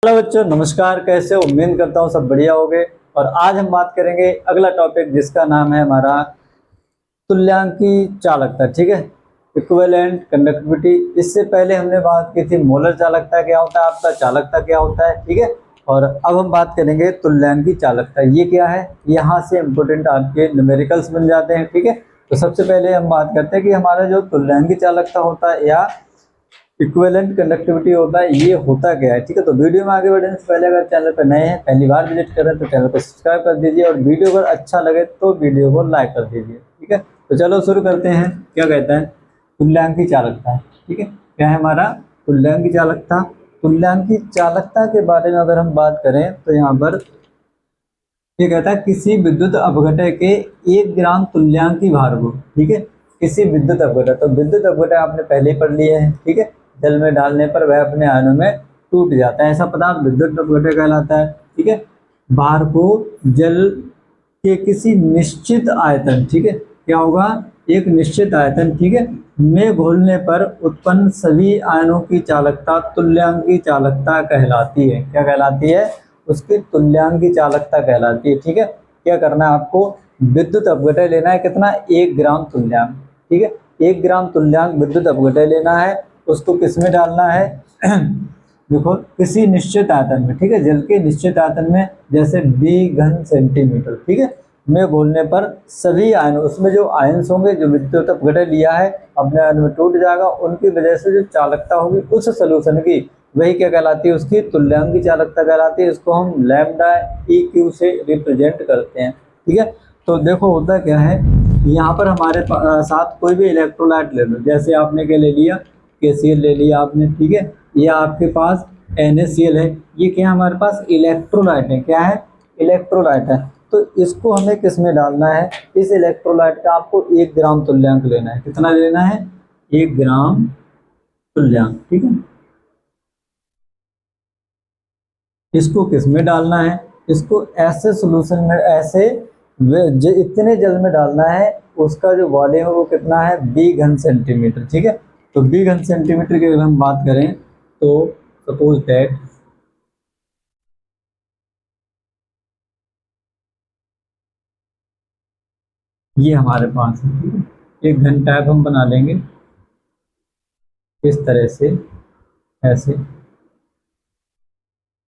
Hello बच्चों, नमस्कार। कैसे हो? उम्मीद करता हूँ सब बढ़िया होगे। और आज हम बात करेंगे अगला टॉपिक जिसका नाम है हमारा तुल्यांकी चालकता। ठीक है, इक्विवेलेंट कंडक्टिविटी। इससे पहले हमने बात की थी मोलर चालकता क्या होता है, आपका चालकता क्या होता है। ठीक है, और अब हम बात करेंगे तुल्यांकी चालकता। ये क्या है, यहाँ से इम्पोर्टेंट आपके न्यूमेरिकल्स बन जाते हैं। ठीक है, तो सबसे पहले हम बात करते हैं कि हमारा जो तुल्यांकी चालकता होता है या इक्विवेलेंट कंडक्टिविटी होता है, ये होता क्या है। ठीक है, तो वीडियो में आगे बढ़ने से पहले अगर चैनल पर नए हैं, पहली बार विजिट कर रहे हैं, तो चैनल को सब्सक्राइब कर दीजिए और वीडियो अगर अच्छा लगे तो वीडियो को लाइक कर दीजिए। ठीक है, तो चलो शुरू करते हैं। क्या कहते हैं तुल्यांकी चालकता। ठीक है, क्या है हमारा तुल्यांकी चालकता। तुल्यांकी चालकता के बारे में अगर हम बात करें तो यहाँ पर ये कहता है किसी विद्युत अपघटय के 1 ग्राम तुल्यांकी भार को। ठीक है, किसी विद्युत अपघटय, तो विद्युत अपघटय आपने पहले ही पढ़ लिए हैं। ठीक है, जल में डालने पर वह अपने आयनों में टूट जाता है, ऐसा पदार्थ विद्युत अपघटय कहलाता है। ठीक है, भार को जल के किसी निश्चित आयतन, ठीक है, क्या होगा, एक निश्चित आयतन, ठीक है, में घोलने पर उत्पन्न सभी आयनों की चालकता तुल्यांकी चालकता कहलाती है। क्या कहलाती है? उसकी तुल्यांकी चालकता कहलाती है। ठीक है, क्या करना है आपको, विद्युत अपघटय लेना है, कितना, 1 ग्राम तुल्यांक। ठीक है, 1 ग्राम तुल्यांक विद्युत अपघटय लेना है, उसको किस में डालना है देखो, किसी निश्चित आयतन में। ठीक है, जल के निश्चित आयतन में, जैसे b/cm, ठीक है, में घोलने पर सभी आयन, उसमें जो आयन्स होंगे जो विद्युत अपघटय लिया है अपने आयन में टूट जाएगा, उनकी वजह से जो चालकता होगी उस सोल्यूशन की, वही क्या कहलाती है, उसकी तुल्यांकी चालकता कहलाती है। इसको हम लैम्डा EQ से रिप्रेजेंट करते हैं। ठीक है, तो देखो होता क्या है, यहाँ पर हमारे साथ कोई भी इलेक्ट्रोलाइट ले लो, जैसे आपने क्या ले लिया, KCl ले लिया आपने। ठीक है, या आपके पास NaCl है, ये क्या हमारे पास इलेक्ट्रोलाइट है। क्या है? इलेक्ट्रोलाइट है। तो इसको हमें किस में डालना है, इस इलेक्ट्रोलाइट का आपको 1 ग्राम तुल्यांक लेना है। कितना लेना है? 1 ग्राम तुल्यांक। ठीक है, इसको किस में डालना है, इसको ऐसे सॉल्यूशन में, ऐसे इतने जल में डालना है, उसका जो वॉल्यूम है वो कितना है, b/cm। ठीक है, तो b/cm की अगर हम बात करें तो सपोज दैट ये हमारे पास है। ठीक है, एक घन टाइप हम बना लेंगे इस तरह से, ऐसे,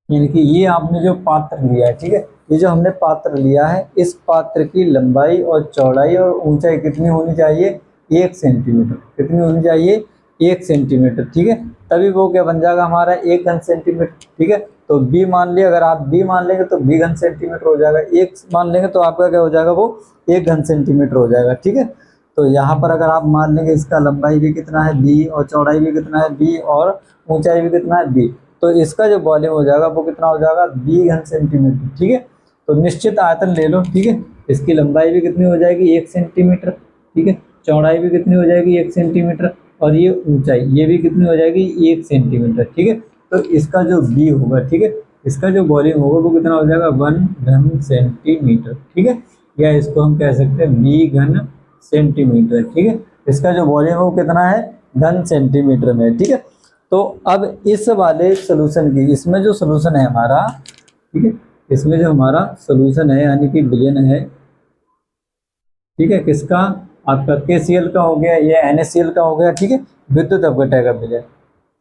यानी कि ये आपने जो पात्र लिया है, ठीक है, ये जो हमने पात्र लिया है, इस पात्र की लंबाई और चौड़ाई और ऊंचाई कितनी होनी चाहिए, 1 सेंटीमीटर। कितनी होनी चाहिए? 1 सेंटीमीटर। ठीक है, तभी वो क्या बन जाएगा हमारा 1 घन सेंटीमीटर। ठीक है, तो b मान लिया, अगर आप b मान लेंगे तो b घन सेंटीमीटर हो जाएगा, 1 मान लेंगे तो आपका क्या हो जाएगा, वो 1 घन सेंटीमीटर हो जाएगा। ठीक है, तो यहाँ पर अगर आप मान लेंगे इसका लंबाई भी कितना है b, और चौड़ाई भी कितना है b, और ऊंचाई भी कितना है b, तो इसका जो वॉल्यूम हो जाएगा वो कितना हो जाएगा, b/cm। ठीक है, तो निश्चित आयतन ले लो। ठीक है, इसकी लंबाई भी कितनी हो जाएगी, 1 सेंटीमीटर। ठीक है, चौड़ाई भी कितनी हो जाएगी, 1 सेंटीमीटर, और ये ऊंचाई, ये भी कितनी हो जाएगी, 1 सेंटीमीटर। ठीक है, तो इसका जो b होगा, ठीक है, इसका जो वॉल्यूम होगा वो कितना हो जाएगा, 1 घन सेंटीमीटर। ठीक है, या इसको हम कह सकते हैं b/cm। ठीक है, इसका जो वॉल्यूम है वो कितना है, घन सेंटीमीटर में। ठीक है, तो अब इस वाले सोल्यूशन की, इसमें जो सोल्यूशन है हमारा, ठीक है, इसमें जो हमारा सोल्यूशन है यानी कि विलयन है, ठीक है, किसका, आपका KCl का हो गया, ये NaCl का हो गया। ठीक है, विद्युत अपघटय का विलयन।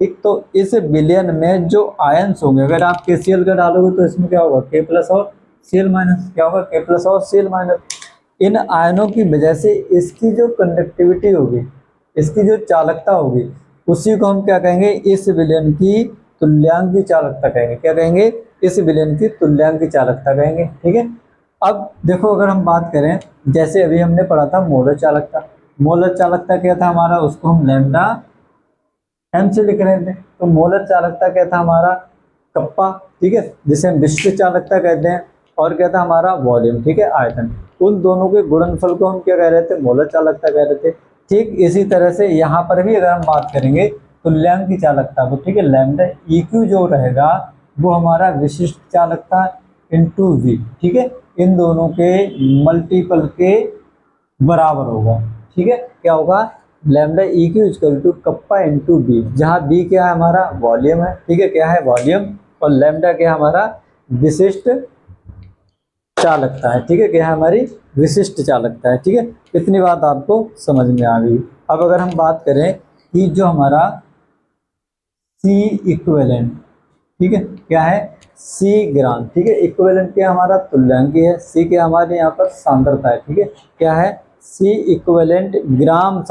ठीक, तो इस विलयन में जो आयन्स होंगे, अगर आप KCl का डालोगे तो इसमें क्या होगा, K+ और Cl-, क्या होगा, K+ और Cl-। इन आयनों की वजह से इसकी जो कंडक्टिविटी होगी, इसकी जो चालकता होगी, उसी को हम क्या कहेंगे, इस विलयन की तुल्यांकी चालकता कहेंगे। क्या कहेंगे? इस विलयन की तुल्यांकी चालकता कहेंगे। ठीक है, अब देखो अगर हम बात करें, जैसे अभी हमने पढ़ा था मोलर चालकता। मोलर चालकता क्या था हमारा, उसको हम लैम्डा m से लिख रहे थे। तो मोलर चालकता क्या था हमारा, कप्पा। ठीक है, जिसे हम विशिष्ट चालकता कहते हैं, और क्या था हमारा, वॉल्यूम। ठीक है, आयतन। उन दोनों के गुणनफल को हम क्या कह रहे थे, मोलर चालकता कह रहे थे। ठीक इसी तरह से यहाँ पर भी अगर हम बात करेंगे तुल्यांकी चालकता को, ठीक है, लैम्डा EQ जो रहेगा वो हमारा विशिष्ट चालकता इंटू v। ठीक है, इन दोनों के मल्टीपल के बराबर होगा। ठीक है, क्या होगा, lambda EQ equal to kappa into b, जहाँ b क्या है हमारा, वॉल्यूम है। ठीक है, क्या है, वॉल्यूम। और लैम्डा क्या हमारा विशिष्ट चालकता है, ठीक है, क्या है हमारी विशिष्ट चालकता है, ठीक है। इतनी बात आपको समझ में आ गई। अब अगर हम बात करें कि जो हमारा सी इक्विवेलेंट, ठीक है, क्या है सी ग्राम, ठीक है, इक्विवेलेंट क्या हमारा तुल्यांकी है, सी क्या हमारे यहाँ पर सांद्रता है, ठीक है, क्या है सी इक्विवेलेंट ग्राम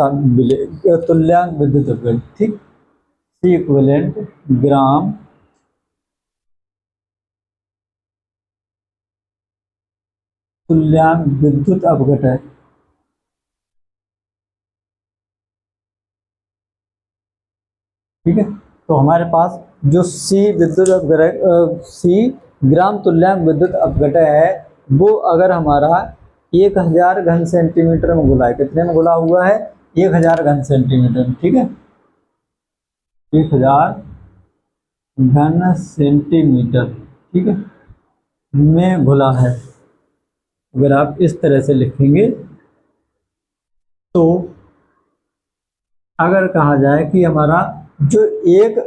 तुल्यांक विद्युत अपघटन, ठीक, सी इक्विवेलेंट ग्राम तुल्यांक विद्युत अपघटन, ठीक है। तो हमारे पास जो सी विद्युत अपघटन सी ग्राम तुल्यांक विद्युत अपघटन है, वो अगर हमारा 1000 घन सेंटीमीटर में घुला है, कितने में घुला हुआ है 1000 घन सेंटीमीटर, ठीक है, 1000 घन सेंटीमीटर, ठीक है, में घुला है। अगर आप इस तरह से लिखेंगे तो अगर कहा जाए कि हमारा जो 1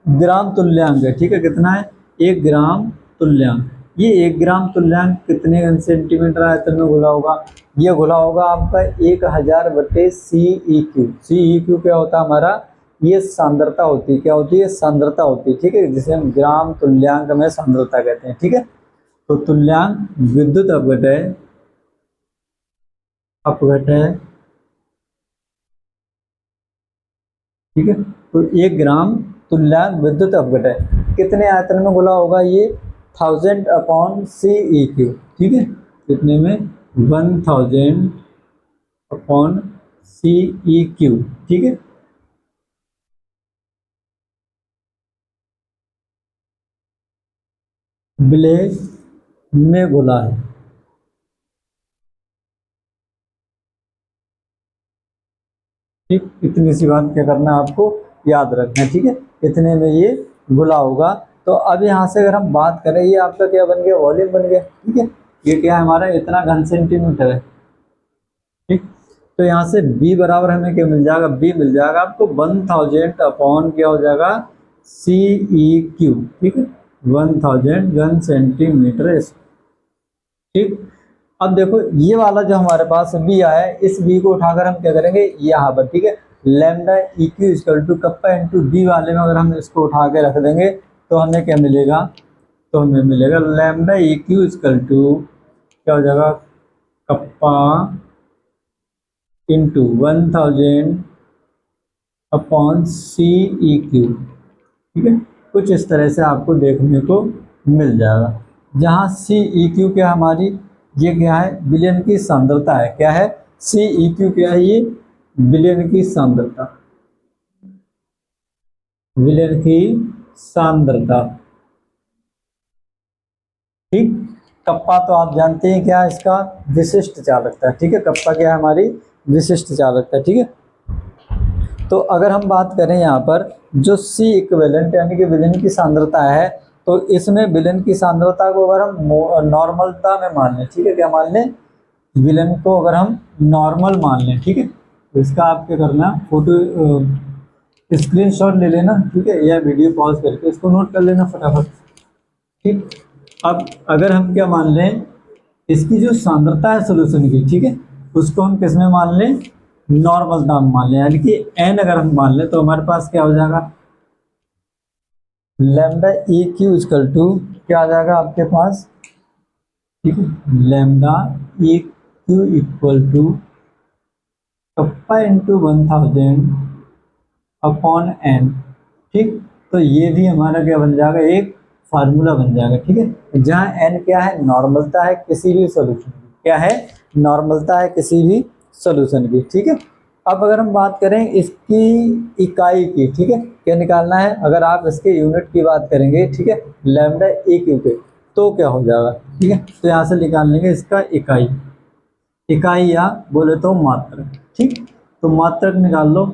ग्राम तुल्यांक है, ठीक है, कितना है 1 ग्राम तुल्यांक, ये 1 ग्राम तुल्यांक कितने घन सेंटीमीटर आयतन में घुला होगा, ये घुला होगा आपका 1000 बटे सी ई क्यू। सी ई क्यू क्या होता है हमारा, ये सांद्रता होती है, क्या होती है सांद्रता होती है, ठीक है, जिसे हम ग्राम तुल्यांक में सांद्रता कहते हैं, ठीक है। तो तुल्यांक विद्युत अपघटन अपघटन, ठीक है, तो 1 ग्राम तुल्यांक विद्युत अपघटन कितने आयतन में घुला होगा, ये 1000 अपॉन सी ई क्यू, ठीक है, कितने में 1000 अपॉन सी ई क्यू, ठीक है। ब्लेज में घुला है, ठीक, इतनी सी बात क्या करना है आपको याद रखना है, ठीक है, इतने में ये घुला होगा। तो अब यहाँ से अगर हम बात करें, ये आपका क्या बन गया वॉल्यूम बन गया, ठीक है, ये क्या है हमारा इतना घन सेंटीमीटर है, ठीक। तो यहाँ से B बराबर हमें क्या मिल जाएगा, B मिल जाएगा आपको 1000 अपॉन क्या हो जाएगा सी ई क्यू, ठीक है, 1000 घन सेंटीमीटर, ठीक। अब देखो ये वाला जो हमारे पास B आया है, इस B को उठाकर हम क्या करेंगे यहाँ पर, ठीक है, lambda E Q equal to kappa into D वाले में अगर हम इसको उठा के रख देंगे तो हमें क्या मिलेगा, तो हमें मिलेगा lambda E Q equal to क्या हो जाएगा kappa into 1000 upon C E Q, ठीक है, कुछ इस तरह से आपको देखने को मिल जाएगा। जहाँ सी ई क्यू क्या हमारी, ये क्या है विलयन की सांद्रता है, क्या है सी ई क्यू क्या है, ये विलयन की सांद्रता, विलयन की सांद्रता, ठीक। कप्पा तो आप जानते हैं क्या है इसका विशिष्ट चालकता, ठीक है, कप्पा क्या है हमारी विशिष्ट चालकता, ठीक है। तो अगर हम बात करें यहाँ पर जो सी इक्विवेलेंट यानी कि विलयन की सांद्रता है, तो इसमें विलयन की सांद्रता को अगर हम नॉर्मलता में मान लें, ठीक है, क्या मान लें विलयन को अगर हम नॉर्मल मान लें, ठीक है, तो इसका आप क्या करना फोटो स्क्रीनशॉट ले लेना, ठीक है, या वीडियो पॉज करके इसको नोट कर लेना फटाफट, ठीक। अब अगर हम क्या मान लें इसकी जो सांद्रता है सोल्यूशन की, ठीक है, उसको हम किस में मान लें नॉर्मल दाम मान लें, यानी कि एन अगर हम मान लें तो हमारे पास क्या हो जाएगा lambda E Q equal to क्या आ जाएगा आपके पास, ठीक है, lambda E Q equal to kappa into 1000 upon N, ठीक। तो ये भी हमारा क्या बन जाएगा एक फार्मूला बन जाएगा, ठीक है, जहाँ एन क्या है नॉर्मलता है किसी भी सॉल्यूशन की, क्या है नॉर्मलता है किसी भी सॉल्यूशन की, ठीक है। अब अगर हम बात करें इसकी इकाई की, ठीक है, क्या निकालना है अगर आप इसके यूनिट की बात करेंगे, ठीक है, लैम्डा ए क्यू के, तो क्या हो जाएगा, ठीक है, तो यहाँ से निकाल लेंगे इसका इकाई, इकाई या बोले तो मात्रक, ठीक। तो मात्रक निकाल लो।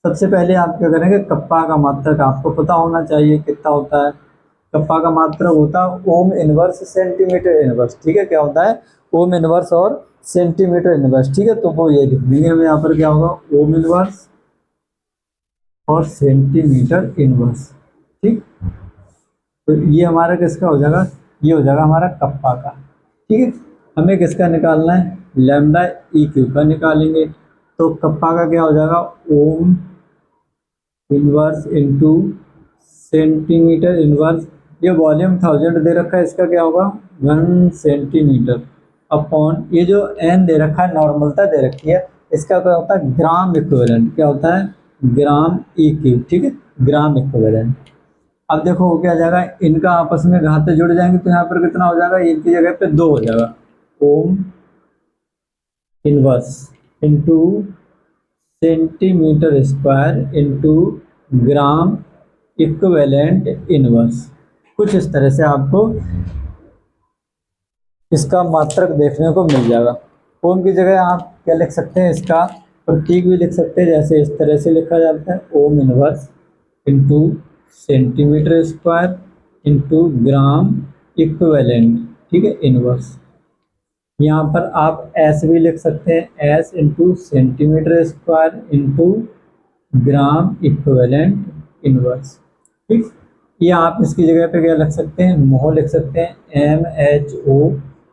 सबसे पहले आप क्या करेंगे कप्पा का मात्रक आपको पता होना चाहिए कितना होता है, कप्पा का मात्रक होता है ओम इनवर्स सेंटीमीटर इनवर्स, ठीक है, क्या होता है ओम इनवर्स और सेंटीमीटर इनवर्स, ठीक है। तो वो ये लिख देंगे हमें यहाँ पर क्या होगा ओम इनवर्स और सेंटीमीटर इनवर्स, ठीक। तो तो ये हमारा किसका हो जाएगा, ये हो जाएगा हमारा कप्पा का। ठीक है, हमें किसका निकालना है, लैम्डा ई क्यू का निकालेंगे। तो कप्पा का क्या हो जाएगा, ohm inverse into centimetre inverse, ये वॉल्यूम 1000 दे रखा है, इसका क्या होगा 1 सेंटीमीटर अपॉन ये जो एन दे रखा है नॉर्मलता दे रखी है, इसका क्या होता है ग्राम इक्विवेलेंट, क्या होता है ग्राम ई क्यू। ठीक है, ग्राम इक्विवेलेंट। अब देखो वो क्या जाएगा, इनका आपस में घाते जुड़ जाएंगे तो यहाँ पर कितना हो जाएगा, इनकी जगह पे 2 हो जाएगा, ohm inverse into centimetre square into gram equivalent inverse. कुछ इस तरह से आपको इसका मात्रक देखने को मिल जाएगा। ओम की जगह आप क्या लिख सकते हैं, इसका प्रतीक भी लिख सकते हैं, जैसे इस तरह से लिखा जाता है ohm inverse into centimetre square into gram equivalent. ठीक है, इनवर्स। यहाँ पर आप एस भी लिख सकते हैं, S into centimetre square into gram equivalent inverse. ठीक, ये आप इसकी जगह पे क्या लिख सकते हैं, मोह लिख सकते हैं, एम एच ओ,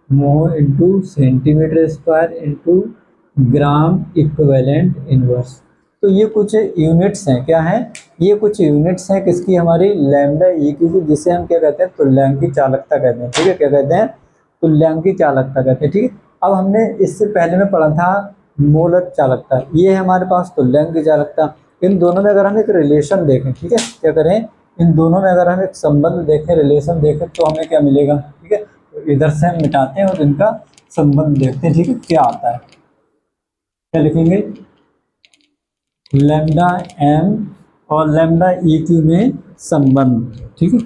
मोह into centimetre square into gram equivalent inverse. तो ये कुछ यूनिट्स हैं, क्या हैं, ये कुछ यूनिट्स हैं किसकी, हमारी लैम्डा ई क्यू की, जिसे हम क्या कहते हैं तुल्यांकी चालकता कहते हैं। ठीक है, क्या कहते हैं तुल्यांकी चालकता कहते हैं। ठीक है, अब हमने इससे पहले में पढ़ा था मोलक चालकता, ये है हमारे पास तुल्यांकी चालकता। इन दोनों में अगर हम एक रिलेशन देखें, ठीक है, क्या करें, इन दोनों में अगर हम एक संबंध देखें, रिलेशन देखें, तो हमें क्या मिलेगा। ठीक है, तो इधर से हम मिटाते हैं और इनका संबंध देखते हैं। ठीक है, क्या आता है, क्या लिखेंगे, लैम्डा एम और लैम्डा ई क्यू में संबंध। ठीक है,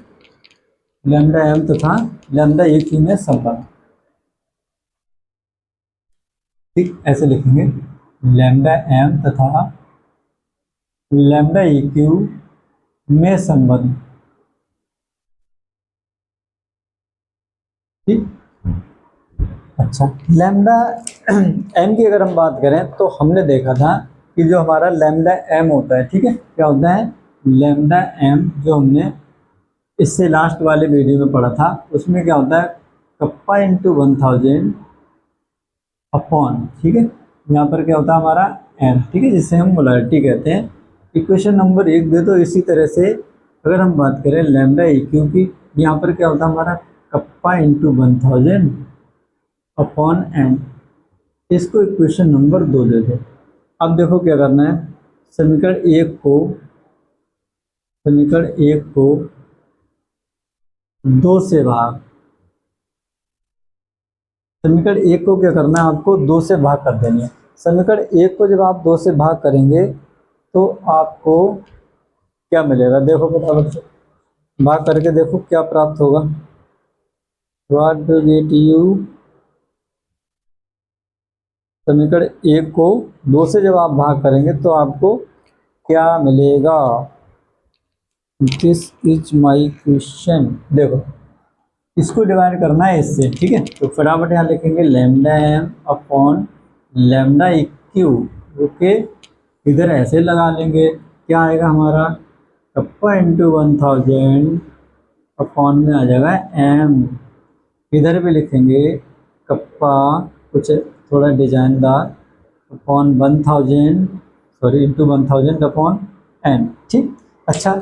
लैम्डा एम तथा लैम्डा ई क्यू में संबंध। ठीक, ऐसे लिखेंगे, लैम्डा एम तथा लैम्डा ई क्यू में संबंध। ठीक, अच्छा, लैम्डा एम की अगर हम बात करें तो हमने देखा था कि जो हमारा लैम्डा एम होता है, ठीक है, क्या होता है लैम्डा एम, जो हमने इससे लास्ट वाले वीडियो में पढ़ा था, उसमें क्या होता है कप्पा इंटू 1000 अपॉन, ठीक है, यहाँ पर क्या होता है हमारा एम। ठीक है, जिसे हम मोलारिटी कहते हैं। इक्वेशन नंबर 1 दे दो। इसी तरह से अगर हम बात करें लैम्डा ई क्यू की, यहाँ पर क्या होता है हमारा कप्पा इंटू 1000 अपॉन एन। इसको इक्वेशन नंबर 2 दे दो। अब देखो क्या करना है, समीकरण एक को 2 से भाग, समीकरण 1 को क्या करना है आपको 2 से भाग कर देनी है। समीकरण 1 को जब आप 2 से भाग करेंगे तो आपको क्या मिलेगा, देखो फटाफट से भाग करके देखो क्या प्राप्त होगा। व्हाट विल गेट यू, समीकरण 1 को 2 से जब आप भाग करेंगे तो आपको क्या मिलेगा, दिस इज माई क्वेश्चन। देखो इसको डिवाइड करना है इससे, ठीक है, तो फटाफट यहाँ लिखेंगे lambda M upon lambda E Q. Okay, इधर ऐसे लगा लेंगे, क्या आएगा हमारा कप्पा इंटू 1000 अपॉन में आ जाएगा एम। इधर भी लिखेंगे कप्पा, कुछ थोड़ा डिजाइनदार, upon 1000, sorry into 1000 upon N. ठीक, अच्छा,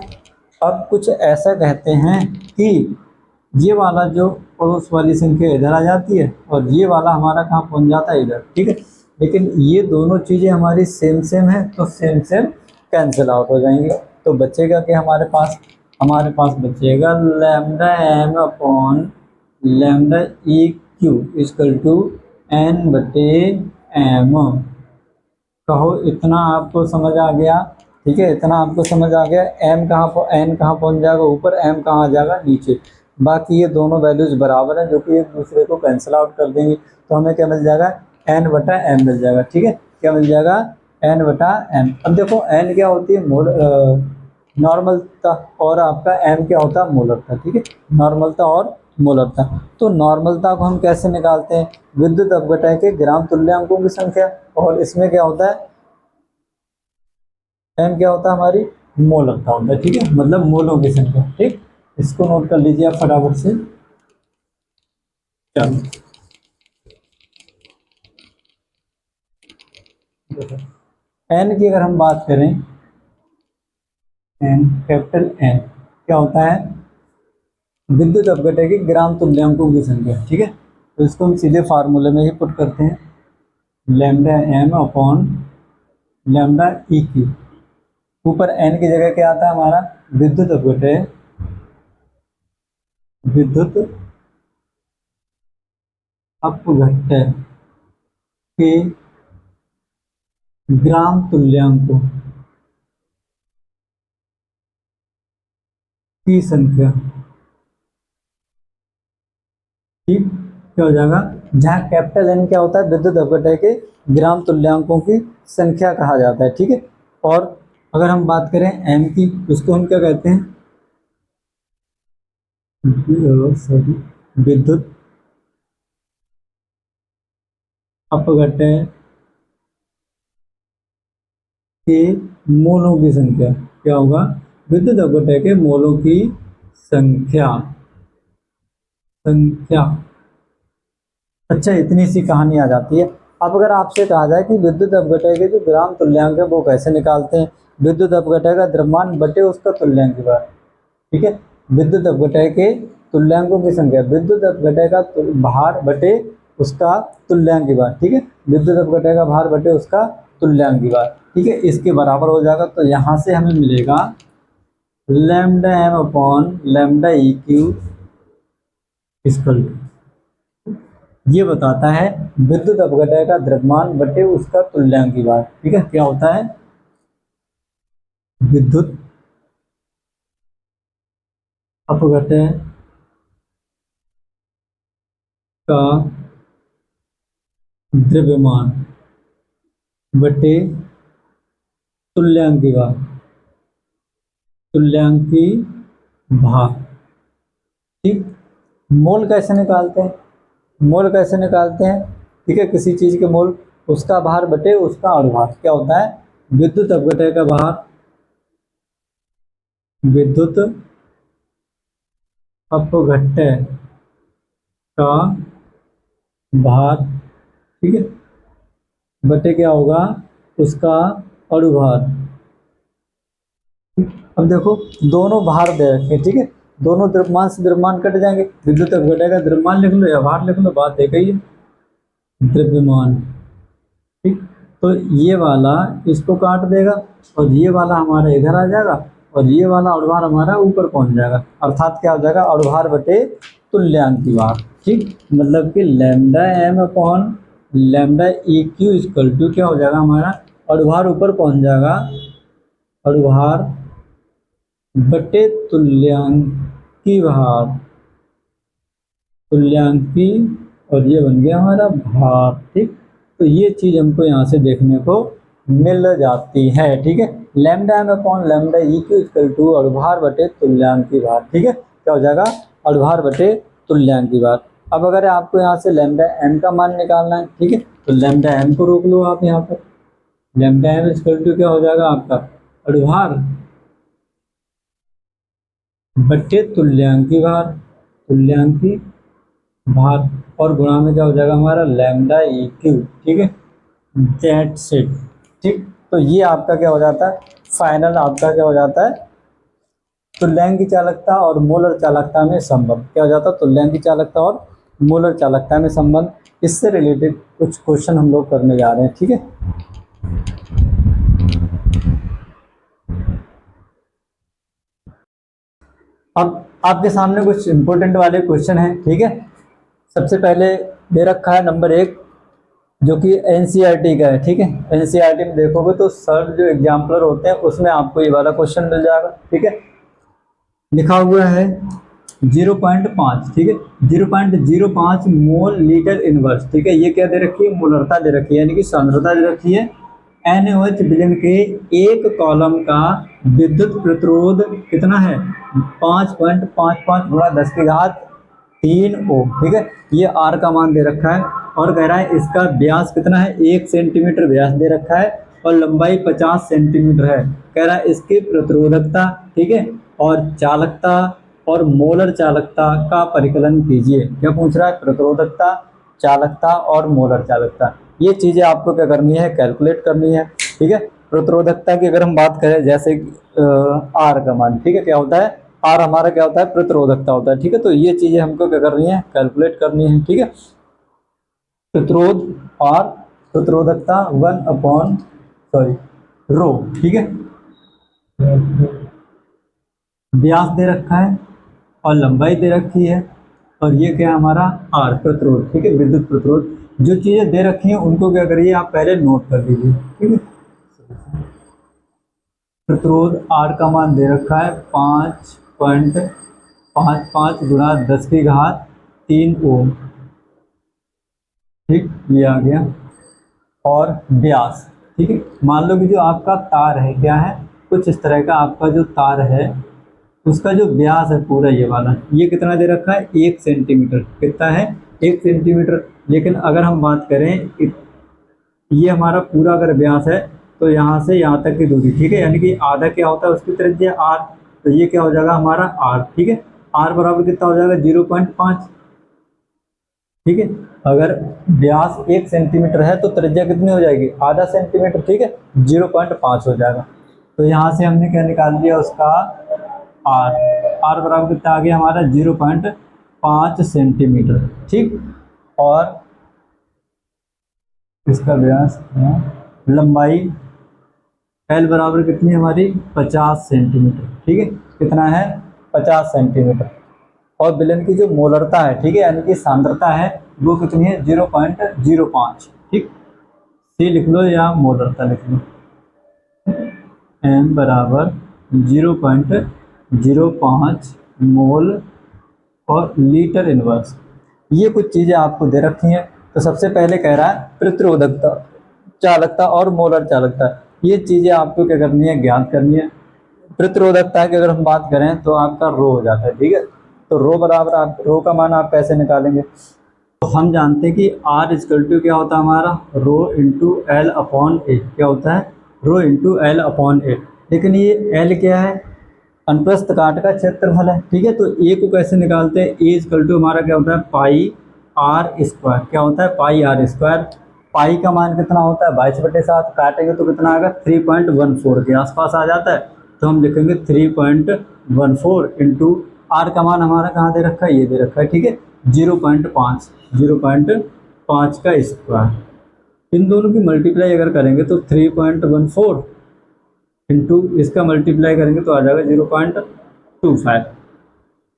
अब कुछ ऐसा कहते हैं कि ये वाला जो पड़ोस वाली संख्या इधर आ जाती है और ये वाला हमारा कहाँ पहुँच जाता है इधर। ठीक है, लेकिन ये दोनों चीज़ें हमारी सेम सेम है तो सेम सेम कैंसिल आउट हो जाएंगे। तो बचेगा कि हमारे पास बचेगा lambda M upon lambda E Q equal to N बटे एम। कहो इतना आपको समझ आ गया। ठीक है, इतना आपको समझ आ गया। एम कहाँ एन कहाँ पहुँच जाएगा ऊपर, एम कहाँ आ जाएगा नीचे। बाकी ये दोनों वैल्यूज बराबर हैं जो कि एक दूसरे को कैंसिल आउट कर देंगे, तो हमें क्या मिल जाएगा एन बटा एम मिल जाएगा। ठीक है, क्या मिल जाएगा एन बटा एम। अब देखो एन क्या होती है नॉर्मलता, और आपका एम क्या होता है मोलरता। ठीक है, नॉर्मलता और मोलरता। तो नॉर्मलता को हम कैसे निकालते हैं, विद्युत अपघटय के ग्राम तुल्यांकों की संख्या, और इसमें क्या होता है एम क्या होता है हमारी मोलरता होता है। ठीक है, मतलब मोलों की संख्या। ठीक, इसको नोट कर लीजिए आप फटाफट से। चलो एन की अगर हम बात करें, एन कैपिटल एन क्या होता है, विद्युत अपघटन की ग्राम तुल्यांकों की संख्या, ठीक है। तो इसको हम सीधे फार्मूले में ही पुट करते हैं, lambda M upon lambda E Q. ऊपर एन की जगह क्या आता है हमारा, विद्युत अपघटन, विद्युत अपघटन के ग्राम तुल्यांकों की संख्या, ठीक। क्या हो जाएगा, जहाँ कैपिटल एन क्या होता है, विद्युत अपघटन के ग्राम तुल्यांकों की संख्या कहा जाता है, ठीक है। और अगर हम बात करें एम की, उसको हम क्या कहते हैं, विद्युत अपघटन के मोलों की संख्या। क्या होगा, विद्युत अपघटन के मोलों की संख्या, संख्या। अच्छा, इतनी सी कहानी आ जाती है। अब अगर आपसे कहा जाए कि विद्युत अपघटन के जो ग्राम तुल्यांक है वो कैसे निकालते हैं, विद्युत अपघटन का द्रव्यमान बटे उसका तुल्यांक भार, ठीक है। विद्युत अपघटन के तुल्यांकों की संख्या, विद्युत अपघटन का भार बटे उसका तुल्यांक भार, ठीक है। विद्युत अपघटन का भार बटे उसका तुल्यांक भार, ठीक है। इसके बराबर हो जाएगा। तो यहाँ से हमें मिलेगा lambda M upon lambda E Q equal, ये बताता है विद्युत अपघटन का द्रव्यमान बटे उसका तुल्यांक भार, ठीक है। क्या होता है, विद्युत अपघटन का द्रव्यमान बटे तुल्यांक भार, तुल्यांक भार, ठीक। मोल कैसे निकालते हैं, मोल कैसे निकालते हैं, ठीक है। किसी चीज के मोल, उसका भार बटे उसका अणुभार। क्या होता है, विद्युत अपघटन का भार, विद्युत अपघटन का भार, ठीक है, बटे क्या होगा, उसका अणुभार। अब देखो दोनों भार दे रखे, ठीक है, दोनों द्रव्यमान से द्रव्यमान कट जाएंगे, विद्युत अपघटन का द्रव्यमान लिख लो या भार लिख लो, बात एक ही है, द्रव्यमान, ठीक। तो ये वाला इसको काट देगा और ये वाला हमारा इधर आ जाएगा और ये वाला अणुभार हमारा ऊपर पहुंच जाएगा, अर्थात क्या हो जाएगा, अणुभार बटे तुल्यांक भार, ठीक। मतलब कि lambda M upon lambda E Q equal to क्या हो जाएगा हमारा, अणुभार ऊपर पहुंच जाएगा, अणुभार बटे तुल्यांकी भार, तुल्यांकी, और ये बन गया हमारा भार, ठीक। तो ये चीज हमको यहाँ से देखने को मिल जाती है, ठीक है। Lambda M upon lambda E Q equal to अणुभार बटे तुल्यांकी भार, ठीक है। क्या हो जाएगा, अणुभार बटे तुल्यांकी भार। अब अगर आपको यहाँ से लैम्डा एम का मान निकालना है, ठीक है, तो लैम्डा एम को रोक लो आप यहाँ पर, लैम्डा एम इक्वल टू क्या हो जाएगा आपका, अणुभार बटे तुल्यांकी भार, तुल्यांकी भार, और गुणा में क्या हो जाएगा हमारा लैम्डा ई क्यू, ठीक है, दैट्स इट, ठीक। तो ये आपका क्या हो जाता है, फाइनल आपका क्या हो जाता है, तुल्यांक की चालकता और मोलर चालकता में संबंध। क्या हो जाता है, तुल्यांक की चालकता और मोलर चालकता में संबंध। इससे रिलेटेड कुछ क्वेश्चन हम लोग करने जा रहे हैं, ठीक है। अब आपके सामने कुछ इंपॉर्टेंट वाले क्वेश्चन हैं, ठीक है। सबसे पहले दे रखा है नंबर 1, जो कि एनसीईआरटी का है, ठीक है। एनसीईआरटी में देखोगे तो सर जो एग्जाम्पलर होते हैं उसमें आपको ये वाला क्वेश्चन मिल जाएगा, ठीक है। लिखा हुआ है 0.5, ठीक है, 0.05 मोल लीटर इनवर्स, ठीक है। ये क्या दे रखी है, मोलरता दे रखी है, यानी कि सांद्रता दे रखी है। NaOH विलयन के एक कॉलम का विद्युत प्रतिरोध कितना है, 5.55 गुणा 10 की घात 3 ओम, ठीक है। ये R का मान दे रखा है और कह रहा है इसका व्यास कितना है, 1 सेंटीमीटर व्यास दे रखा है और लंबाई 50 सेंटीमीटर है। कह रहा है इसकी प्रतिरोधकता, ठीक है, और चालकता और मोलर चालकता का परिकलन कीजिए। क्या पूछ रहा है? प्रतिरोधकता, चालकता और मोलर चालकता, ये चीजें आपको क्या करनी है? कैलकुलेट करनी है। ठीक है, प्रतिरोधकता की अगर हम बात करें, जैसे आर का मान, ठीक है, क्या होता है? आर हमारा क्या होता है? प्रतिरोधकता होता है। ठीक है, तो ये चीजें हमको क्या करनी है? कैलकुलेट करनी है। ठीक है, प्रतिरोध और प्रतिरोधकता 1/रो। ठीक है, व्यास दे रखा है और लंबाई दे रखी है, और ये क्या है हमारा? आर, प्रतिरोध। ठीक है, विद्युत प्रतिरोध। जो चीजें दे रखी हैं उनको क्या करिए? आप पहले नोट कर लीजिए। ठीक है, प्रतिरोध आर का मान दे रखा है 5.55 गुणा 10⁻³ ओम। ठीक, ये आ गया। और व्यास, ठीक है, मान लो कि जो आपका तार है, क्या है? कुछ इस तरह का आपका जो तार है, उसका जो व्यास है पूरा ये वाला, ये कितना दे रखा है? 1 सेंटीमीटर। कितना है? 1 सेंटीमीटर। लेकिन अगर हम बात करें, ये हमारा पूरा अगर व्यास है, तो यहाँ से यहाँ तक की दूरी, ठीक है, यानी कि आधा क्या होता है उसकी त्रिज्या आर, तो ये क्या हो जाएगा हमारा? आर। ठीक है, आर बराबर कितना हो जाएगा? 0.5। ठीक है, अगर व्यास 1 सेंटीमीटर है तो त्रिज्या कितनी हो जाएगी? आधा सेंटीमीटर। ठीक है, 0.5 हो जाएगा। तो यहाँ से हमने क्या निकाल लिया उसका? आर। आर बराबर कितना आ गया हमारा? 0.5 सेंटीमीटर। ठीक, और इसका व्यास, लंबाई एल बराबर कितनी हमारी? 50 सेंटीमीटर। ठीक है, कितना है? 50 सेंटीमीटर। और विलयन की जो मोलरता है, ठीक है, यानी कि सांद्रता है, वो कितनी है? 0.05। ठीक, सी लिख लो या मोलरता लिख लो। एम बराबर 0.05 मोल और लीटर इनवर्स। ये कुछ चीज़ें आपको दे रखी हैं। तो सबसे पहले कह रहा है प्रतिरोधकता, चालकता और मोलर चालकता, ये चीज़ें आपको क्या करनी है? ज्ञात करनी है। प्रतिरोधकता की अगर हम बात करें तो आपका रो हो जाता है। ठीक है, तो रो बराबर, आप रो का मान आप कैसे निकालेंगे? तो हम जानते हैं कि आर इजकल टू क्या होता है हमारा? रो इंटू एल अपॉन ए। क्या होता है? रो इंटू एल अपॉन ए। लेकिन ये एल क्या है? अनुप्रस्थ काट का क्षेत्रफल है। ठीक है, तो ए को कैसे निकालते हैं? ए इजकल टू हमारा क्या होता है? पाई आर स्क्वायर। क्या होता है? पाई आर स्क्वायर। पाई का मान कितना होता है? 22/7। काटेंगे तो कितना आएगा? 3.14 के आसपास आ जाता है। तो हम लिखेंगे 3.14 इंटू आर का मान हमारा कहाँ दे रखा है? ये दे रखा है। ठीक है, 0.5, 0.5 का स्क्वायर। इन दोनों की मल्टीप्लाई अगर करेंगे तो 3.14 इंटू इसका मल्टीप्लाई करेंगे तो आ जाएगा 0.25।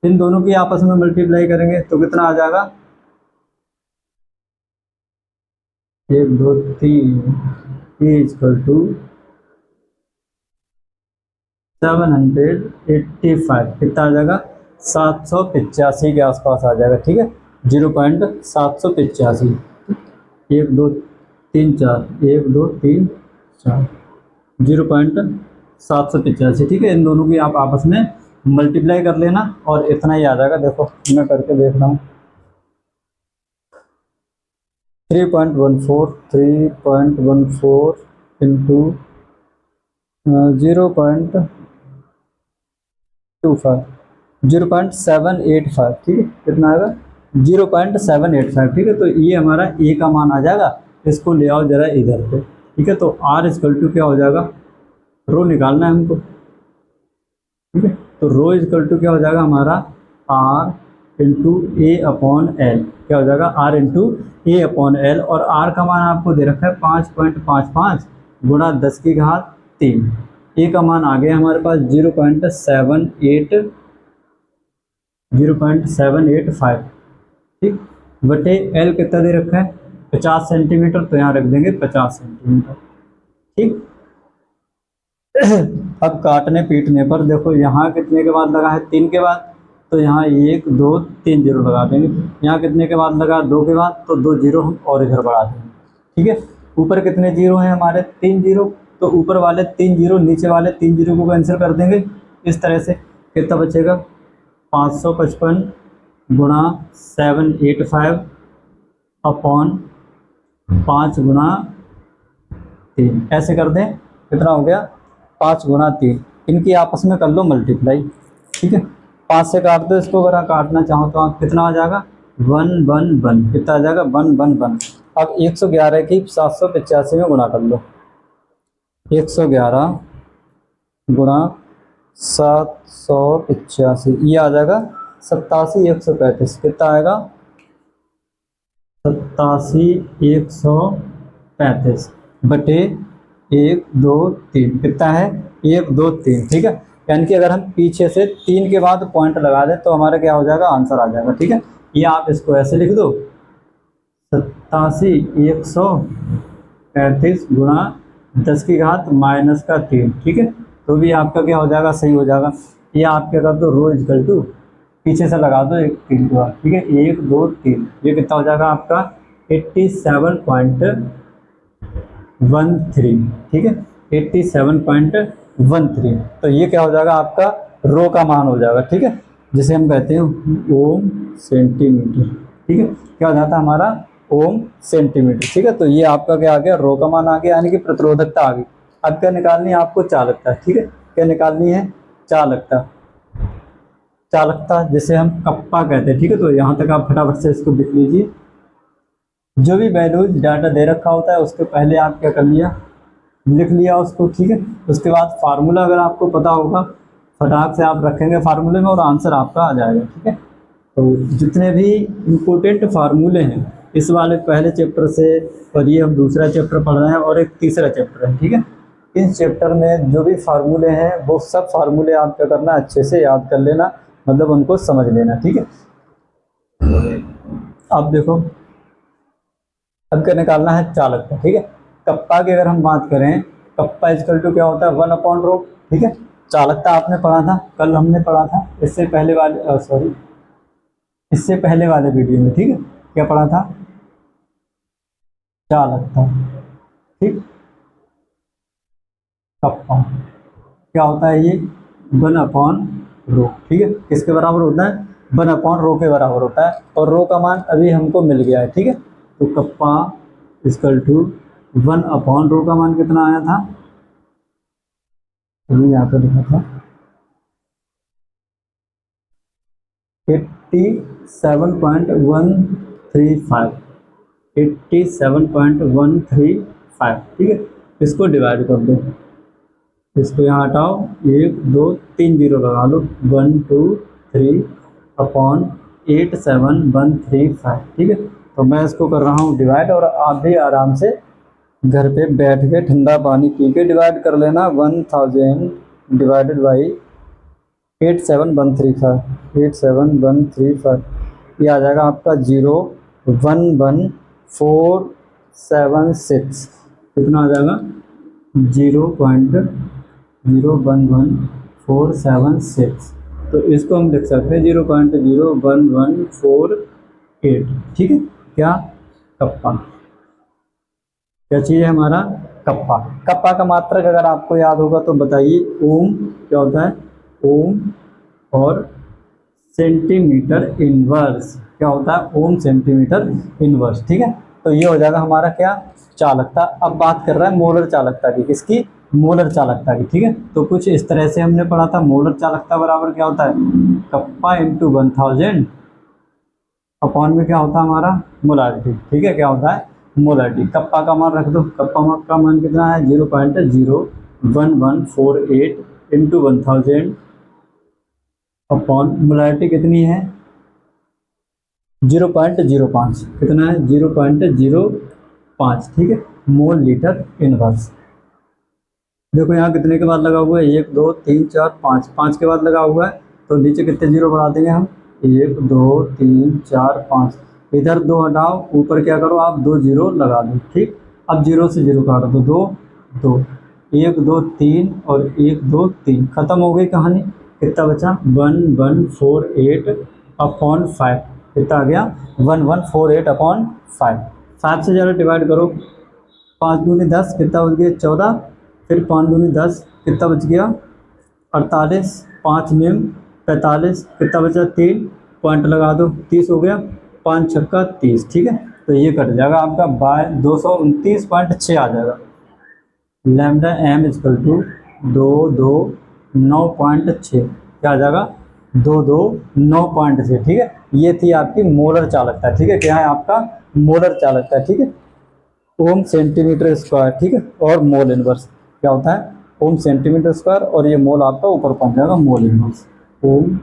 इन दोनों की आपस में मल्टीप्लाई करेंगे तो कितना आ जाएगा? 1 2 3 इक्वल टू 785। कितना आ जाएगा? 785 के आसपास आ जाएगा। ठीक है, 0.785। 1 2 3 4, 1 2 3 4, 0.785। ठीक है, इन दोनों की आप आपस में मल्टीप्लाई कर लेना और इतना ही आ जाएगा। देखो मैं करके देख रहा हूँ। 3.14 इंटू 0.785। ठीक है, कितना आएगा? 0.785। ठीक है, तो ये हमारा ए का मान आ जाएगा। इसको ले आओ जरा इधर पे। ठीक है, तो आर इजकल टू क्या हो जाएगा? रो निकालना है हमको। ठीक है, तो रो इजकल टू क्या हो जाएगा हमारा? R into A upon L. क्या हो जाएगा? R into A upon L. और आर का मान आपको दे रखा है 5.55 गुणा 10⁻3। ए का मान आ गया हमारे पास 0.785। ठीक, बटे एल कितना दे रखा है? 50 सेंटीमीटर, तो यहाँ रख देंगे 50 सेंटीमीटर। ठीक, अब काटने पीटने पर देखो यहाँ कितने के बाद लगा है? 3 के बाद, तो यहाँ 1 2 3 जीरो लगा देंगे। यहाँ कितने के बाद लगा? 2 के बाद, तो 2 जीरो हम और इधर बढ़ा देंगे। ठीक है, ऊपर कितने जीरो हैं हमारे? 3 जीरो, तो ऊपर वाले 3 जीरो, नीचे वाले 3 जीरो को कैंसिल कर देंगे इस तरह से। कितना बचेगा? 555 गुणा 785 अपॉन 5 गुणा 3, ऐसे कर दें। कितना हो गया? 5 गुणा 3। इनकी आपस में कर लो मल्टीप्लाई। ठीक है, 5 से काट दो इसको, अगर आप काटना चाहो तो आप कितना आ जाएगा 111, कितना आ जाएगा 111। अब 111 की 785 में गुणा कर लो, 111 गुणा 785, ये आ जाएगा 87,135, कितना आएगा 87,135 बटे 123, कितना है 123, ठीक है। यानी कि अगर हम पीछे से 3 के बाद पॉइंट लगा दें तो हमारा क्या हो जाएगा, आंसर आ जाएगा, ठीक है। ये आप इसको ऐसे लिख दो 87,135 गुणा 10 की घात -3, ठीक है, तो भी आपका क्या हो जाएगा, सही हो जाएगा। ये आप क्या कर दो, रो इक्वल टू पीछे से लगा दो 1 3 के बाद, ठीक है, 1 2 3, ये कितना हो जाएगा आपका 87.13, ठीक है, 87.13। तो ये क्या हो जाएगा आपका रो का मान हो जाएगा, ठीक है, जिसे हम कहते हैं ओम सेंटीमीटर, ठीक है, क्या हो जाता है हमारा ओम सेंटीमीटर, ठीक है। तो ये आपका क्या आ गया, रो का मान आ गया, यानी कि प्रतिरोधकता आ गई। अब क्या निकालनी है आपको, चालकता, ठीक है, क्या निकालनी है, चालकता, चालकता जिसे हम कप्पा कहते हैं, ठीक है। तो यहाँ तक आप फटाफट से इसको लिख लीजिए। जो भी वैल्यूज डाटा दे रखा होता है उसके पहले आप क्या कर लिया, लिख लिया उसको, ठीक है। उसके बाद फार्मूला अगर आपको पता होगा फटाक से आप रखेंगे फार्मूले में और आंसर आपका आ जाएगा, ठीक है। तो जितने भी इम्पोर्टेंट फार्मूले हैं इस वाले पहले चैप्टर से, और ये हम दूसरा चैप्टर पढ़ रहे हैं और एक तीसरा चैप्टर है, ठीक है। इस चैप्टर में जो भी फार्मूले हैं वो सब फार्मूले आप क्या करना, अच्छे से याद कर लेना, मतलब उनको समझ लेना, ठीक है। अब देखो, अब क्या निकालना है, चालकता, ठीक है। कप्पा की अगर हम बात करें, कप्पा इक्वल टू क्या होता है 1/ρ, ठीक है। चालकता आपने पढ़ा था, कल हमने पढ़ा था, इससे पहले वाले वीडियो में, ठीक है, क्या पढ़ा था, चालकता, ठीक। कप्पा क्या होता है, ये 1/ρ, ठीक है, किसके बराबर होता है, 1/ρ के बराबर होता है, और रो का मान अभी हमको मिल गया है, ठीक है। तो कप्पा इक्वल टू 1/ρ का मान कितना आया था, अभी यहाँ पे लिखा था 87.135, 87.135, ठीक है। इसको डिवाइड कर दो, इसको यहाँ हटाओ, 1 2 3 जीरो लगा लो, 1 2 3 अपॉन 87,135, ठीक है। तो मैं इसको कर रहा हूँ डिवाइड, और आप भी आराम से घर पे बैठ के ठंडा पानी पी के डिवाइड कर लेना, 1000 डिवाइडेड बाई 87,135, ये आ जाएगा आपका 0.11476, कितना आ जाएगा 0.011476। तो इसको हम लिख सकते हैं 0.01148, ठीक है। क्या, कप्पा, क्या चीज़ है हमारा, कप्पा। कप्पा का मात्रक अगर आपको याद होगा तो बताइए, ओम क्या होता है, ओम और सेंटीमीटर इनवर्स, क्या होता है, ओम सेंटीमीटर इनवर्स, ठीक है। तो ये हो जाएगा हमारा क्या, चालकता। अब बात कर रहा है मोलर चालकता की, किसकी, मोलर चालकता की, ठीक है। तो कुछ इस तरह से हमने पढ़ा था, मोलर चालकता बराबर क्या होता है, कप्पा इंटू 1000 अपॉन में क्या होता है हमारा मोलारिटी, ठीक है, क्या होता है मोलारिटी। कप्पा का मान रख दो, कप्पा का मान कितना है 0.01148 इंटू 1000 अपॉन मोलारिटी कितनी है 0.05, कितना है 0.05, ठीक है, मोल लीटर इनवर्स। देखो यहाँ कितने के बाद लगा हुआ है, 1 2 3 4 5, 5 के बाद लगा हुआ है, तो नीचे कितने जीरो बढ़ा देंगे हम, 1 2 3 4 5, इधर 2 हटाओ, ऊपर क्या करो आप 2 जीरो लगा दो, ठीक। अब जीरो से जीरो काट दो, 2 2 1 2 3 और 1 2 3, खत्म हो गई कहानी। कितना बचा 1148 अपॉन 5, कितना आ गया 1148 अपॉन 5। 5 से ज़्यादा डिवाइड करो, 5 दूनी 10, कितना बच गया 14, फिर 5 दूनी 10, कितना बच गया 48, 5 निम 45, कितना बचा 3, पॉइंट लगा दो 30 हो गया, 5 छक्का 30, ठीक है। तो ये कट जाएगा आपका 229.6 आ जाएगा। लैम्डा एम इक्वल टू 229.6 क्या आ जाएगा 229 ठीक है। ये थी आपकी मोलर चालकता, ठीक है। क्या है आपका मोलर चालकता, ठीक है। ओम सेंटीमीटर स्क्वायर, ठीक है। और मोल इनवर्स क्या होता है, ओम सेंटीमीटर स्क्वायर, और ये मोल आपका ऊपर पहुंच जाएगा मोल इनवर्स, ओम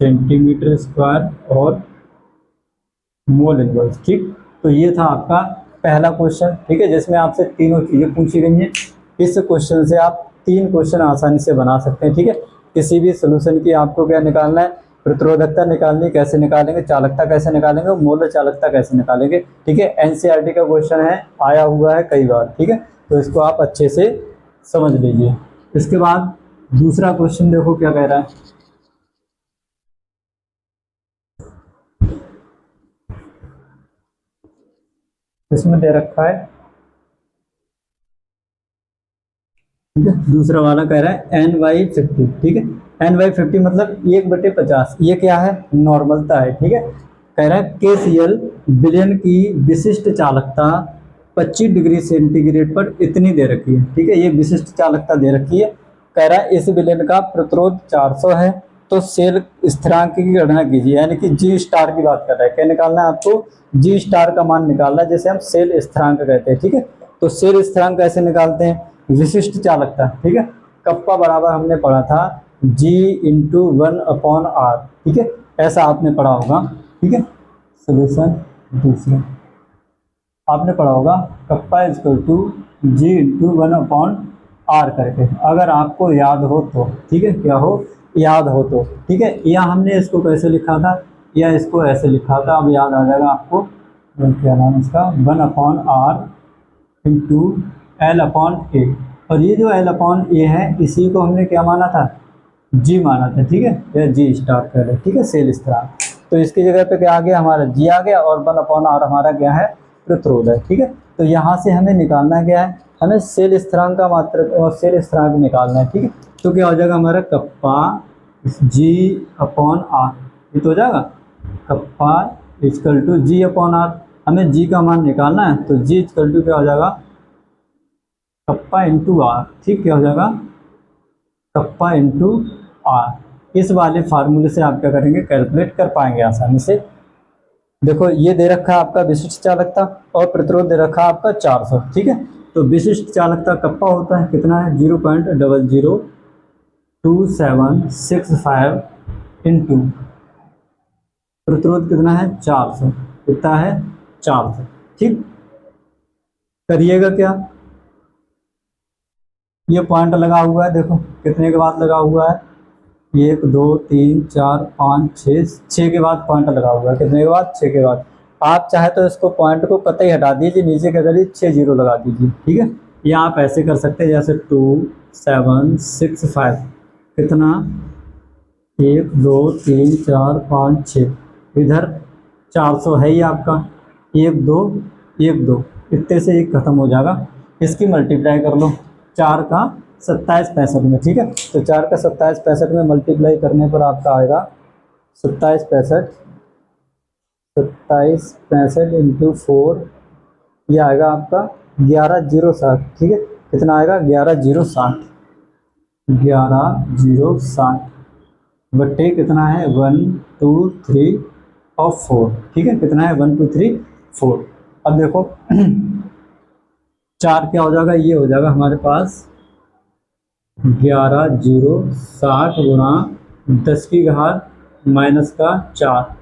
सेंटीमीटर स्क्वायर और मोल इनवर्स, ठीक। तो ये था आपका पहला क्वेश्चन, ठीक है, जिसमें आपसे तीनों चीजें पूछी गई हैं। इस क्वेश्चन से आप 3 क्वेश्चन आसानी से बना सकते हैं, ठीक है। किसी भी सोल्यूशन की आपको क्या निकालना है, प्रतिरोधकता निकालनी, कैसे निकालेंगे, चालकता कैसे निकालेंगे, मोलर चालकता कैसे निकालेंगे, ठीक है। एनसीईआरटी का क्वेश्चन है, आया हुआ है कई बार, ठीक है। तो इसको आप अच्छे से समझ लीजिए। इसके बाद दूसरा क्वेश्चन देखो क्या कह रहा है। इसमें दे रखा है, ठीक है, दूसरा वाला कह रहा है NY50, ठीक है। NY50 मतलब 1/50, ये क्या है, नॉर्मलता है, ठीक है। कह रहा है KCl विलयन की विशिष्ट चालकता 25 डिग्री सेंटीग्रेड पर इतनी दे रखी है, ठीक है। ये विशिष्ट चालकता दे रखी है। कह रहा है इस विलयन का प्रतिरोध 400 है, तो सेल स्थिरांक की गणना कीजिए, यानी कि जी स्टार की बात कर रहा है। क्या निकालना है आपको, जी स्टार का मान निकालना है, जैसे हम सेल स्थिरांक कहते हैं, ठीक है। तो सेल स्थिरांक कैसे निकालते हैं, विशिष्ट चालकता, ठीक है। कप्पा बराबर हमने पढ़ा था G इंटू 1/R, ठीक है, ऐसा आपने पढ़ा होगा, ठीक है। सोल्यूशन दूसरा आपने पढ़ा होगा kappa equal to G into 1/R करके, अगर आपको याद हो तो, ठीक है, क्या हो, याद हो तो, ठीक है। या हमने इसको कैसे लिखा था, या इसको ऐसे लिखा था, अब याद आ जाएगा आपको, क्या नाम इसका, 1/R इंटू L/A, और ये जो L/A है इसी को हमने क्या माना था, जी माना था, ठीक है, या जी स्टार कर रहे, ठीक है, सेल स्थिरांक। तो इसकी जगह पे क्या आ गया, हमारा जी आ गया, और 1/R हमारा क्या है, प्रतिरोध है, ठीक है। तो यहाँ से हमें निकालना क्या है, हमें सेल स्थिरांक का मात्रक और सेल स्थिरांक निकालना है, ठीक है। तो क्या हो जाएगा हमारा कप्पा G/R, ये तो हो जाएगा कप्पा इजकल टू G/R। हमें जी का मान निकालना है, तो जी इजकल टू क्या हो जाएगा, कप्पा इंटू आर, ठीक, क्या हो जाएगा, कप्पा इंटू आर। इस वाले फार्मूले से आप क्या करेंगे, कैलकुलेट कर पाएंगे आसानी से। देखो ये दे रखा है आपका विशिष्ट चालकता, और प्रतिरोध दे रखा है आपका 400, ठीक है। तो विशिष्ट चालकता कप्पा होता है कितना है, 0.0022765 इंटू प्रतिरोध कितना है 400, कितना है 400, ठीक। करिएगा क्या, ये पॉइंट लगा हुआ है, देखो कितने के बाद लगा हुआ है, 1 2 3 4 5 6 के बाद पॉइंट लगा हुआ है, कितने के बाद, 6 के बाद। आप चाहे तो इसको पॉइंट को कतई हटा दीजिए, नीचे के करिए 6 जीरो लगा दीजिए, ठीक है। या आप ऐसे कर सकते हैं, जैसे 2765 कितना, 1 2 3 4 5 6, इधर 400 है ही आपका, 1 2 1 2, इतने से एक खत्म हो जाएगा। इसकी मल्टीप्लाई कर लो 4 का 27 65 में, ठीक है। तो 4 का 27 65 में मल्टीप्लाई करने पर आपका आएगा 27 65 इंटू 4, ये आएगा आपका 11,060, ठीक है। कितना आएगा 11,060, 11,060 बट्टे कितना है 1 2 3 और 4, ठीक है, कितना है 1 2 3 4। अब देखो 4 क्या हो जाएगा, ये हो जाएगा हमारे पास 11,060 गुणा 10 की घात माइनस का 4,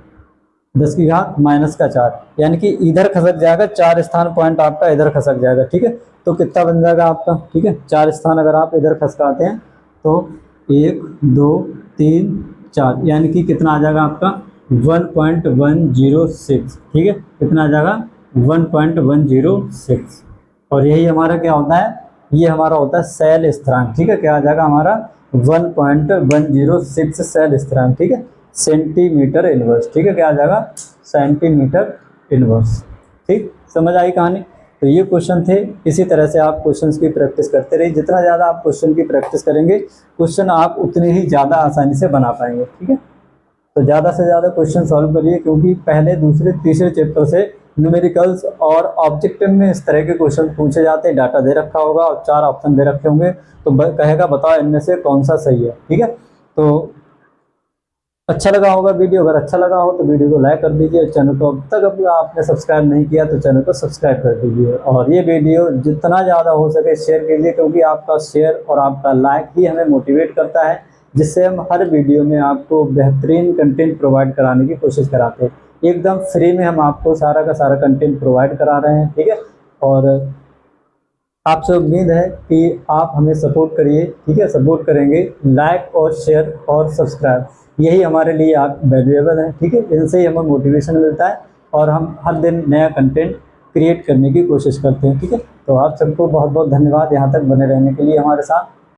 10 की घात माइनस का 4, यानी कि इधर खसक जाएगा 4 स्थान, पॉइंट आपका इधर खसक जाएगा, ठीक है। तो कितना बन जाएगा आपका, ठीक है, 4 स्थान अगर आप इधर खसकाते हैं तो 1 2 3 4, यानी कि कितना आ जाएगा आपका 1.106, ठीक है, कितना आ जाएगा 1.106। और यही हमारा क्या होता है, ये हमारा होता है सेल स्थिरांक, ठीक है। क्या आ जाएगा हमारा 1.106 सेल स्थिरांक, ठीक है, सेंटीमीटर इनवर्स, ठीक है, क्या आ जाएगा सेंटीमीटर इनवर्स, ठीक। समझ आई कहानी। तो ये क्वेश्चन थे। इसी तरह से आप क्वेश्चंस की प्रैक्टिस करते रहिए, जितना ज़्यादा आप क्वेश्चन की प्रैक्टिस करेंगे क्वेश्चन आप उतने ही ज़्यादा आसानी से बना पाएंगे, ठीक है। तो ज़्यादा से ज़्यादा क्वेश्चन सॉल्व करिए, क्योंकि पहले दूसरे तीसरे चैप्टर से न्यूमेरिकल्स और ऑब्जेक्टिव में इस तरह के क्वेश्चन पूछे जाते हैं। डाटा दे रखा होगा और 4 ऑप्शन दे रखे होंगे, तो कहेगा बताओ इनमें से कौन सा सही है, ठीक है। तो अच्छा लगा होगा वीडियो, अगर अच्छा लगा हो तो वीडियो को लाइक कर दीजिए। चैनल को अब तक अभी आपने सब्सक्राइब नहीं किया तो चैनल को सब्सक्राइब कर दीजिए, और ये वीडियो जितना ज़्यादा हो सके शेयर कीजिए, क्योंकि आपका शेयर और आपका लाइक ही हमें मोटिवेट करता है, जिससे हम हर वीडियो में आपको बेहतरीन कंटेंट प्रोवाइड कराने की कोशिश कराते हैं। एकदम फ्री में हम आपको सारा का सारा कंटेंट प्रोवाइड करा रहे हैं, ठीक है। और आपसे उम्मीद है कि आप हमें सपोर्ट करिए, ठीक है। सपोर्ट करेंगे, लाइक और शेयर और सब्सक्राइब, यही हमारे लिए आप वैल्यूएबल हैं, ठीक है। इनसे ही हमें मोटिवेशन मिलता है और हम हर दिन नया कंटेंट क्रिएट करने की कोशिश करते हैं, ठीक है। तो आप सबको बहुत बहुत धन्यवाद यहाँ तक बने रहने के लिए हमारे साथ।